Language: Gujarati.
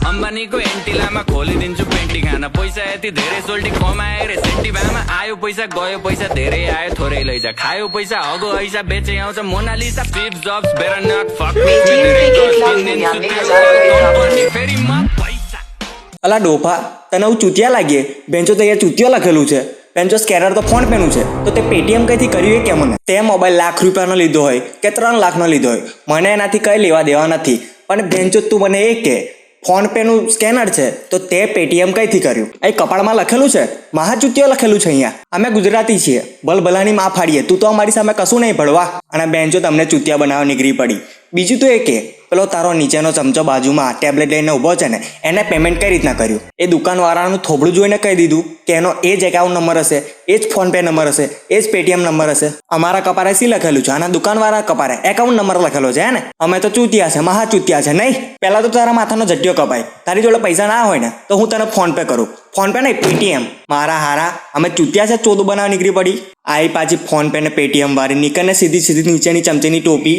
અંબાની કો એન્ટિલામાં ખોલી દીંચું પેન્ટિંગ આના પૈસા એથી ધેરે સોલ્ટી કોમાય રે સેટી બામાં આયો પૈસા ગયો પૈસા ધેરે આયો થોરે લઈ જા ખાયો પૈસા અગો હૈસા બેચે આવશે મોનાલિસા સ્ટીવ જોબ્સ બેટર નોટ ફક મી ફેરી માં પૈસા અલા ડોફા તને હું ચૂતિયા લાગીએ બેન્ચો તો અહીંયા ચૂતિયો લખેલું છે બેન્ચો સ્કેનર તો ફોન પેનું છે તો તે પેટીએમ કઈથી કર્યું એ કેમ મને તે મોબાઈલ લાખ રૂપિયાનો લીધો હોય કે 3 લાખનો લીધો હોય મને એનાથી કઈ લેવા દેવા નથી પણ બેન્ચો તું મને એ કે ફોન પેનું સ્કેનર છે તો તે પેટીએમ કઈથી કર્યું અહીં કપાળમાં લખેલું છે મહાચૂતિયો લખેલું છે અહીંયા અમે ગુજરાતી છીએ ભલભલાની માં ફાડીએ તું તો અમારી સામે કશું નહીં ભળવા અને બેન્ચો તમને ચૂતિયા બનાવવા નીકળી પડી બીજું તો એ કે પેલો તારો નીચેનો ચમચો બાજુમાં ટેબ્લેટ લઈને ઊભો છે ને એને પેમેન્ટ કઈ રીતના કર્યું એ દુકાનવાળાનું થોબડું જોઈને કહી દીધું કે એનો એ જ એકાઉન્ટ નંબર હશે એ જ ફોન પે નંબર હશે એ જ પેટીએમ નંબર હશે અમારા કપારે સી લખેલું છે આના દુકાનવાળા કપારે એકાઉન્ટ નંબર લખેલો છે હે ને અમે તો ચૂતિયા છે મહા ચૂતિયા છે નહીં પહેલાં તો તારા માથાનો જટ્ટીઓ કપાય તારી જોડે પૈસા ના હોય ને તો હું તને ફોન પે કરું ફોન પે નહીં પેટીએમ મારા હારા અમે ચૂતિયા છે ચોદું બનાવવા નીકળી પડી આવી પાછી ફોન પે ને પેટીએમ વાળી નીકળને સીધી નીચેની ચમચીની ટોપી